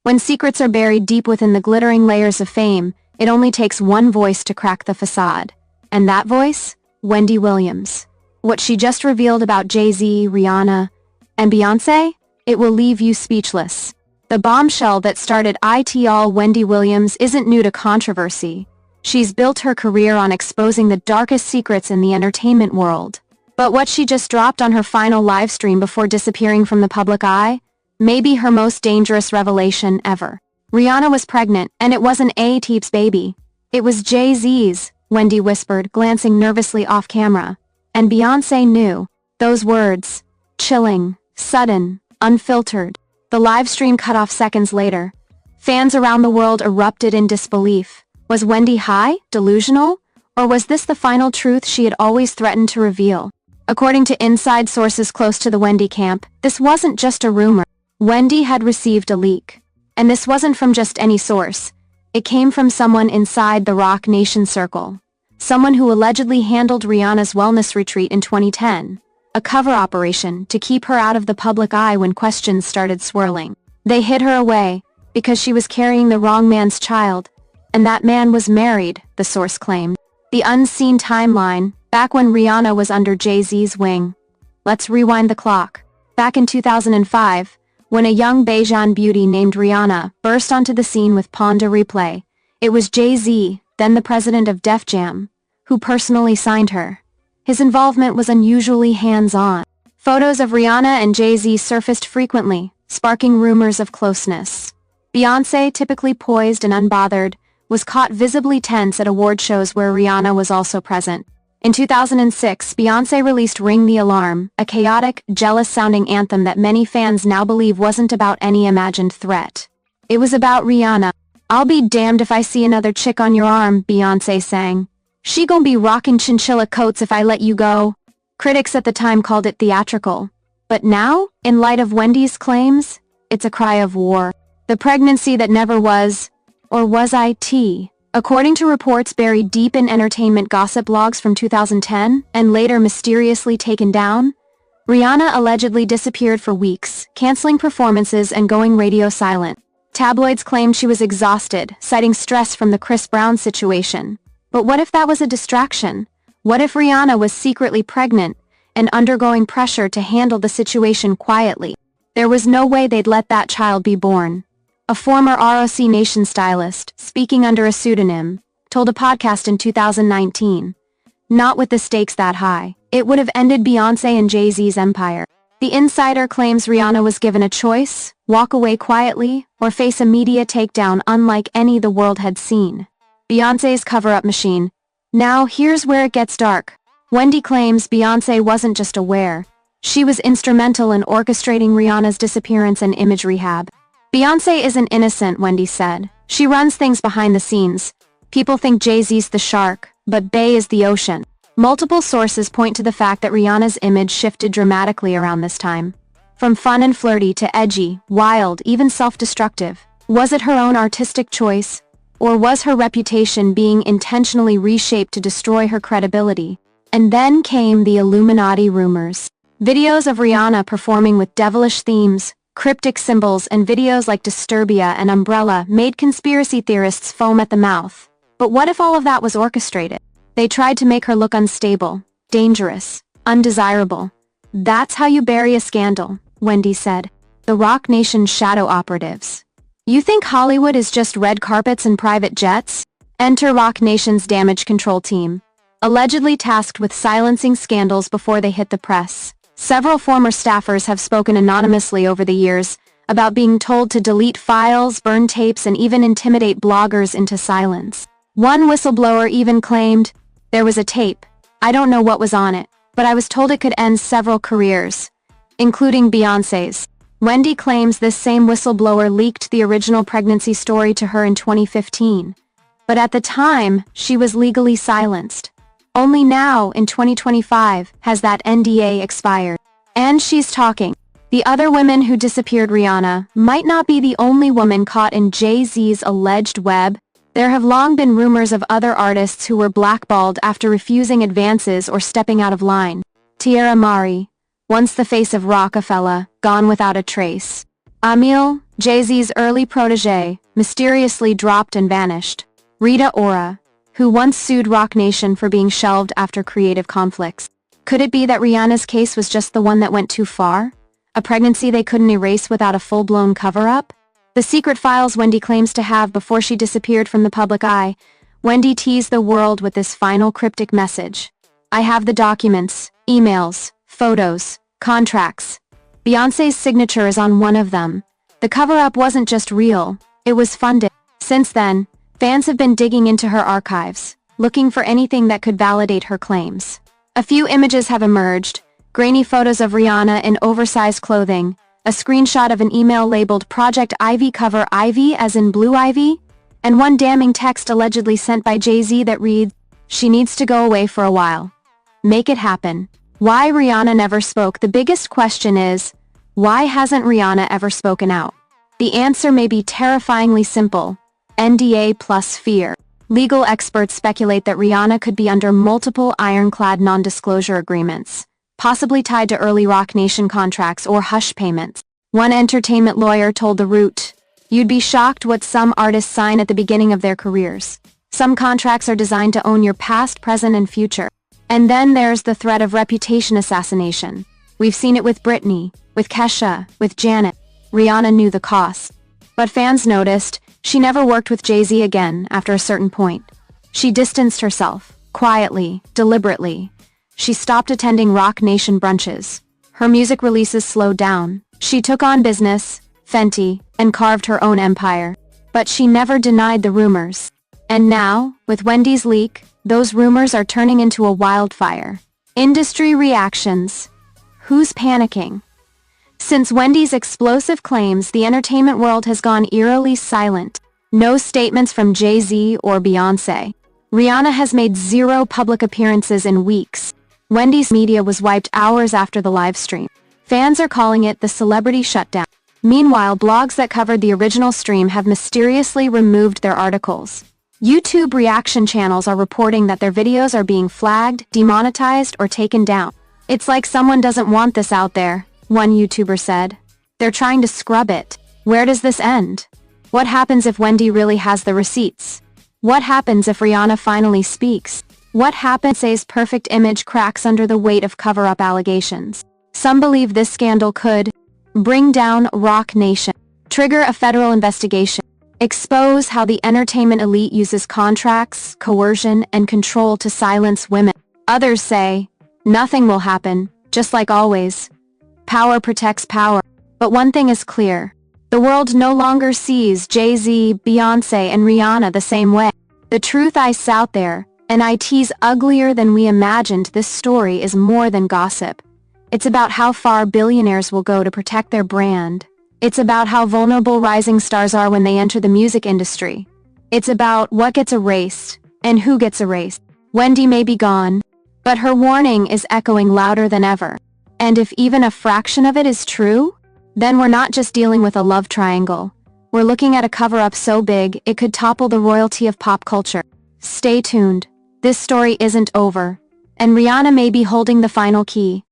When secrets are buried deep within the glittering layers of fame, it only takes one voice to crack the facade. And that voice? Wendy Williams. What she just revealed about Jay-Z, Rihanna, and Beyoncé? It will leave you speechless. The bombshell that started it all, Wendy Williams, isn't new to controversy. She's built her career on exposing the darkest secrets in the entertainment world. But what she just dropped on her final livestream before disappearing from the public eye may be her most dangerous revelation ever. Rihanna was pregnant, and it wasn't A-Teep's baby. It was Jay-Z's, Wendy whispered, glancing nervously off camera. And Beyoncé knew. Those words. Chilling, sudden, unfiltered. The livestream cut off seconds later. Fans around the world erupted in disbelief. Was Wendy high, delusional? Or was this the final truth she had always threatened to reveal? According to inside sources close to the Wendy camp, this wasn't just a rumor. Wendy had received a leak. And this wasn't from just any source. It came from someone inside the Roc Nation circle. Someone who allegedly handled Rihanna's wellness retreat in 2010. A cover operation to keep her out of the public eye when questions started swirling. They hid her away because she was carrying the wrong man's child. And that man was married, the source claimed. The unseen timeline, back when Rihanna was under Jay-Z's wing. Let's rewind the clock. Back in 2005, when a young Bajan beauty named Rihanna burst onto the scene with Pon de Replay, it was Jay-Z, then the president of Def Jam, who personally signed her. His involvement was unusually hands-on. Photos of Rihanna and Jay-Z surfaced frequently, sparking rumors of closeness. Beyoncé, typically poised and unbothered, was caught visibly tense at award shows where Rihanna was also present. In 2006, Beyoncé released Ring the Alarm, a chaotic, jealous-sounding anthem that many fans now believe wasn't about any imagined threat. It was about Rihanna. "I'll be damned if I see another chick on your arm," Beyoncé sang. "She gon' be rockin' chinchilla coats if I let you go." Critics at the time called it theatrical. But now, in light of Wendy's claims, it's a cry of war. The pregnancy that never was, or was it? According to reports buried deep in entertainment gossip logs from 2010, and later mysteriously taken down, Rihanna allegedly disappeared for weeks, canceling performances and going radio silent. Tabloids claimed she was exhausted, citing stress from the Chris Brown situation. But what if that was a distraction? What if Rihanna was secretly pregnant and undergoing pressure to handle the situation quietly? There was no way they'd let that child be born. A former ROC Nation stylist, speaking under a pseudonym, told a podcast in 2019, "Not with the stakes that high. It would have ended Beyoncé and Jay-Z's empire." The insider claims Rihanna was given a choice: walk away quietly, or face a media takedown unlike any the world had seen. Beyoncé's cover-up machine. Now here's where it gets dark. Wendy claims Beyoncé wasn't just aware. She was instrumental in orchestrating Rihanna's disappearance and image rehab. "Beyoncé isn't innocent," Wendy said. "She runs things behind the scenes. People think Jay-Z's the shark, but Bey is the ocean." Multiple sources point to the fact that Rihanna's image shifted dramatically around this time. From fun and flirty to edgy, wild, even self-destructive. Was it her own artistic choice? Or was her reputation being intentionally reshaped to destroy her credibility? And then came the Illuminati rumors. Videos of Rihanna performing with devilish themes, cryptic symbols, and videos like Disturbia and Umbrella made conspiracy theorists foam at the mouth. But what if all of that was orchestrated? They tried to make her look unstable, dangerous, undesirable. "That's how you bury a scandal," Wendy said. The Roc Nation's shadow operatives. "You think Hollywood is just red carpets and private jets?" Enter Roc Nation's damage control team, allegedly tasked with silencing scandals before they hit the press. Several former staffers have spoken anonymously over the years about being told to delete files, burn tapes, and even intimidate bloggers into silence. One whistleblower even claimed, "There was a tape. I don't know what was on it, but I was told it could end several careers, including Beyoncé's." Wendy claims this same whistleblower leaked the original pregnancy story to her in 2015. But at the time, she was legally silenced. Only now, in 2025, has that NDA expired. And she's talking. The other women who disappeared Rihanna might not be the only woman caught in Jay-Z's alleged web. There have long been rumors of other artists who were blackballed after refusing advances or stepping out of line. Tierra Mari, once the face of Rockefeller, gone without a trace. Amil, Jay-Z's early protege, mysteriously dropped and vanished. Rita Ora, who once sued Roc Nation for being shelved after creative conflicts. Could it be that Rihanna's case was just the one that went too far? A pregnancy they couldn't erase without a full-blown cover-up? The secret files Wendy claims to have before she disappeared from the public eye. Wendy teased the world with this final cryptic message. I have the documents, emails, photos, contracts. Beyoncé's signature is on one of them. The cover-up wasn't just real, it was funded. Since then, fans have been digging into her archives, looking for anything that could validate her claims. A few images have emerged, grainy photos of Rihanna in oversized clothing, a screenshot of an email labeled Project Ivy cover Ivy as in Blue Ivy, and one damning text allegedly sent by Jay-Z that reads, "She needs to go away for a while. Make it happen." Why Rihanna never spoke? The biggest question is, why hasn't Rihanna ever spoken out? The answer may be terrifyingly simple. NDA plus fear. Legal experts speculate that Rihanna could be under multiple ironclad non-disclosure agreements, possibly tied to early Roc Nation contracts or hush payments. One entertainment lawyer told The Root, "You'd be shocked what some artists sign at the beginning of their careers. Some contracts are designed to own your past, present, and future. And then there's the threat of reputation assassination. We've seen it with Britney, with Kesha, with Janet. Rihanna knew the cost. But fans noticed, she never worked with Jay-Z again after a certain point. She distanced herself, quietly, deliberately. She stopped attending Roc Nation brunches. Her music releases slowed down. She took on business, Fenty, and carved her own empire. But she never denied the rumors. And now, with Wendy's leak, those rumors are turning into a wildfire. Industry reactions. Who's panicking? Since Wendy's explosive claims, the entertainment world has gone eerily silent. No statements from Jay-Z or Beyoncé. Rihanna has made 0 public appearances in weeks. Wendy's media was wiped hours after the live stream. Fans are calling it the celebrity shutdown. Meanwhile, blogs that covered the original stream have mysteriously removed their articles. YouTube reaction channels are reporting that their videos are being flagged, demonetized, or taken down. It's like someone doesn't want this out there, one YouTuber said. They're trying to scrub it. Where does this end? What happens if Wendy really has the receipts? What happens if Rihanna finally speaks? What happens if Beyoncé's perfect image cracks under the weight of cover-up allegations? Some believe this scandal could bring down Roc Nation, trigger a federal investigation, expose how the entertainment elite uses contracts, coercion, and control to silence women. Others say, nothing will happen, just like always. Power protects power. But one thing is clear. The world no longer sees Jay-Z, Beyoncé, and Rihanna the same way. The truth is out there, and it's uglier than we imagined. This story is more than gossip. It's about how far billionaires will go to protect their brand. It's about how vulnerable rising stars are when they enter the music industry. It's about what gets erased, and who gets erased. Wendy may be gone, but her warning is echoing louder than ever. And if even a fraction of it is true, then we're not just dealing with a love triangle. We're looking at a cover-up so big, it could topple the royalty of pop culture. Stay tuned. This story isn't over, and Rihanna may be holding the final key.